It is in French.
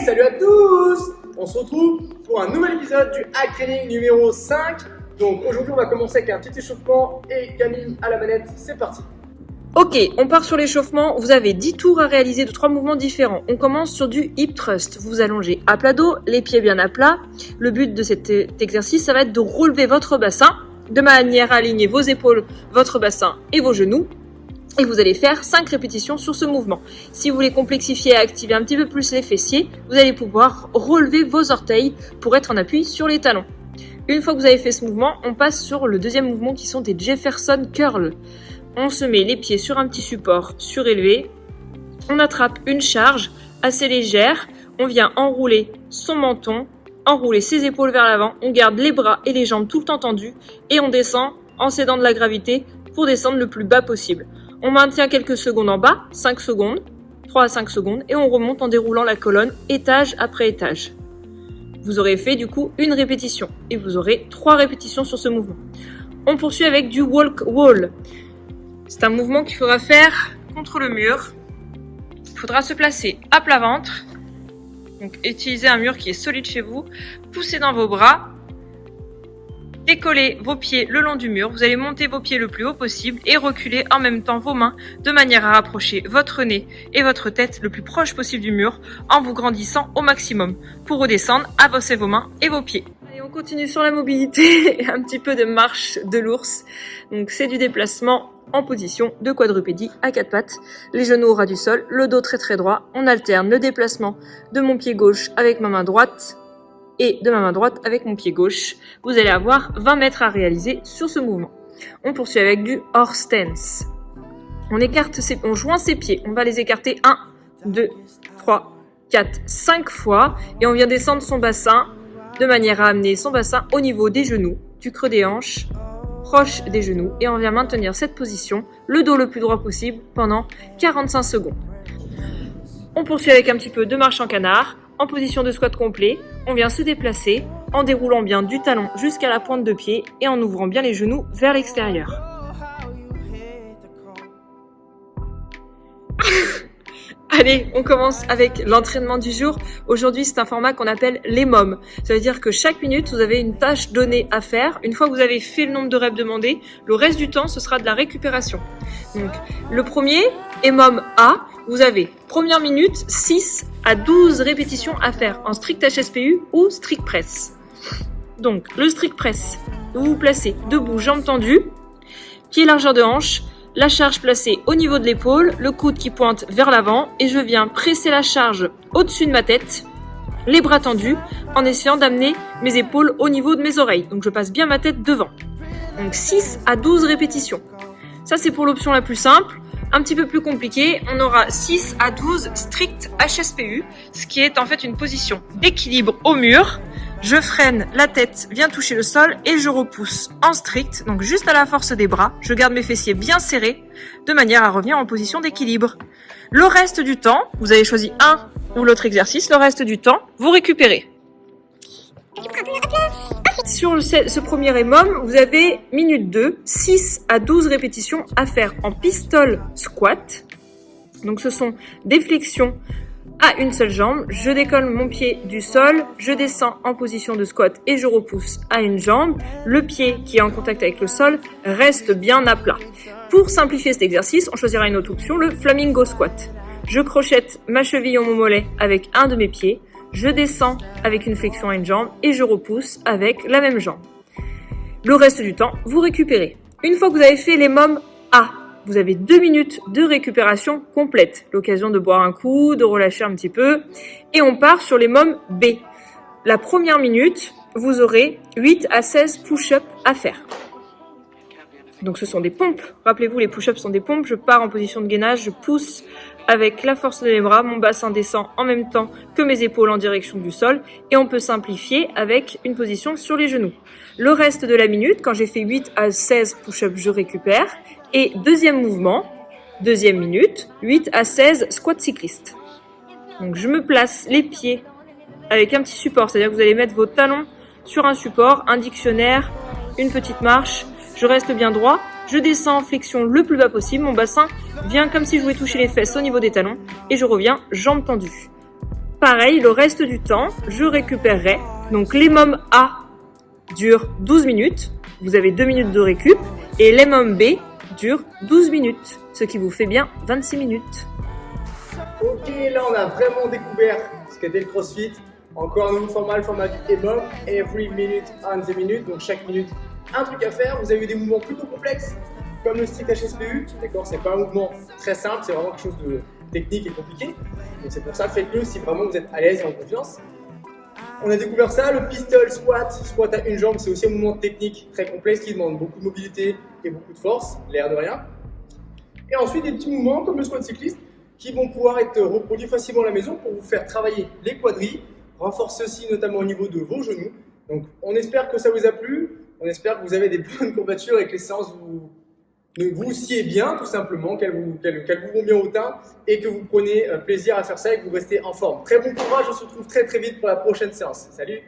Salut à tous! On se retrouve pour un nouvel épisode du Hack Training numéro 5. Donc aujourd'hui on va commencer avec un petit échauffement et Camille à la manette, c'est parti. Ok, on part sur l'échauffement. Vous avez 10 tours à réaliser de 3 mouvements différents. On commence sur du hip thrust. Vous allongez à plat dos, les pieds bien à plat. Le but de cet exercice, ça va être de relever votre bassin de manière à aligner vos épaules, votre bassin et vos genoux. Et vous allez faire 5 répétitions sur ce mouvement. Si vous voulez complexifier et activer un petit peu plus les fessiers, vous allez pouvoir relever vos orteils pour être en appui sur les talons. Une fois que vous avez fait ce mouvement, on passe sur le deuxième mouvement qui sont des Jefferson Curl. On se met les pieds sur un petit support surélevé. On attrape une charge assez légère. On vient enrouler son menton, enrouler ses épaules vers l'avant. On garde les bras et les jambes tout le temps tendus. Et on descend en s'aidant de la gravité pour descendre le plus bas possible. On maintient quelques secondes en bas, 5 secondes, 3 à 5 secondes. Et on remonte en déroulant la colonne étage après étage. Vous aurez fait du coup une répétition et vous aurez 3 répétitions sur ce mouvement. On poursuit avec du walk wall. C'est un mouvement qu'il faudra faire contre le mur. Il faudra se placer à plat ventre. Donc utilisez un mur qui est solide chez vous. Poussez dans vos bras. Décollez vos pieds le long du mur. Vous allez monter vos pieds le plus haut possible et reculer en même temps vos mains de manière à rapprocher votre nez et votre tête le plus proche possible du mur en vous grandissant au maximum pour redescendre, avancer vos mains et vos pieds. Allez, on continue sur la mobilité et un petit peu de marche de l'ours. Donc c'est du déplacement en position de quadrupédie à 4 pattes, les genoux au ras du sol, le dos très très droit. On alterne le déplacement de mon pied gauche avec ma main droite et de ma main droite avec mon pied gauche. Vous allez avoir 20 mètres à réaliser sur ce mouvement. On poursuit avec du horse stance. On joint ses pieds. On va les écarter 1, 2, 3, 4, 5 fois. Et on vient descendre son bassin de manière à amener son bassin au niveau des genoux, du creux des hanches, proche des genoux. Et on vient maintenir cette position, le dos le plus droit possible, pendant 45 secondes. On poursuit avec un petit peu de marche en canard. En position de squat complet, on vient se déplacer en déroulant bien du talon jusqu'à la pointe de pied et en ouvrant bien les genoux vers l'extérieur. Allez, on commence avec l'entraînement du jour. Aujourd'hui, c'est un format qu'on appelle les mômes. Ça veut dire que chaque minute, vous avez une tâche donnée à faire. Une fois que vous avez fait le nombre de reps demandés, le reste du temps, ce sera de la récupération. Donc, le premier, EMOM A, vous avez, première minute, 6 à 12 répétitions à faire en strict HSPU ou strict press. Donc, le strict press, vous vous placez debout, jambes tendues, pieds largeur de hanche, la charge placée au niveau de l'épaule, le coude qui pointe vers l'avant et je viens presser la charge au-dessus de ma tête, les bras tendus, en essayant d'amener mes épaules au niveau de mes oreilles. Donc, je passe bien ma tête devant. Donc, 6 à 12 répétitions. Ça, c'est pour l'option la plus simple. Un petit peu plus compliqué, on aura 6 à 12 strict HSPU, ce qui est en fait une position d'équilibre au mur. Je freine, la tête vient toucher le sol et je repousse en strict, donc juste à la force des bras. Je garde mes fessiers bien serrés, de manière à revenir en position d'équilibre. Le reste du temps, vous avez choisi un ou l'autre exercice, le reste du temps, vous récupérez. Sur ce premier EMOM, vous avez minute 2, 6 à 12 répétitions à faire en pistol squat. Donc ce sont des flexions à une seule jambe. Je décolle mon pied du sol, je descends en position de squat et je repousse à une jambe. Le pied qui est en contact avec le sol reste bien à plat. Pour simplifier cet exercice, on choisira une autre option, le flamingo squat. Je crochette ma cheville au mollet avec un de mes pieds. Je descends avec une flexion à une jambe et je repousse avec la même jambe. Le reste du temps, vous récupérez. Une fois que vous avez fait les mômes A, vous avez 2 minutes de récupération complète. L'occasion de boire un coup, de relâcher un petit peu. Et on part sur les mômes B. La première minute, vous aurez 8 à 16 push-ups à faire. Donc ce sont des pompes. Rappelez-vous, les push-ups sont des pompes. Je pars en position de gainage, je pousse avec la force de mes bras, mon bassin descend en même temps que mes épaules en direction du sol et on peut simplifier avec une position sur les genoux. Le reste de la minute, quand j'ai fait 8 à 16 push-ups, je récupère et deuxième mouvement, deuxième minute, 8 à 16 squats cyclistes. Donc je me place les pieds avec un petit support, c'est-à-dire que vous allez mettre vos talons sur un support, un dictionnaire, une petite marche. Je reste bien droit, je descends en flexion le plus bas possible, mon bassin vient comme si je voulais toucher les fesses au niveau des talons et je reviens jambes tendues. pareil, le reste du temps, je récupérerai. Donc l'EMOM A dure 12 minutes, vous avez 2 minutes de récup, et l'EMOM B dure 12 minutes, ce qui vous fait bien 26 minutes. Ok, là on a vraiment découvert ce qu'était le CrossFit. Encore un nouveau format, le format du EMOM, Every Minute on the Minute, donc chaque minute un truc à faire. Vous avez des mouvements plutôt complexes, comme le stick HSPU, d'accord, c'est pas un mouvement très simple, c'est vraiment quelque chose de technique et compliqué. Donc c'est pour ça, faites-le si vraiment vous êtes à l'aise et en confiance. On a découvert ça, le pistol squat à une jambe, c'est aussi un mouvement technique très complexe qui demande beaucoup de mobilité et beaucoup de force, l'air de rien. Et ensuite des petits mouvements comme le squat cycliste qui vont pouvoir être reproduits facilement à la maison pour vous faire travailler les quadris, renforcer aussi notamment au niveau de vos genoux. Donc on espère que ça vous a plu, on espère que vous avez des bonnes courbatures et que les séances vous sied bien tout simplement, qu'elles vous vont bien au teint et que vous prenez plaisir à faire ça et que vous restez en forme. Très bon courage, on se retrouve très vite pour la prochaine séance. Salut!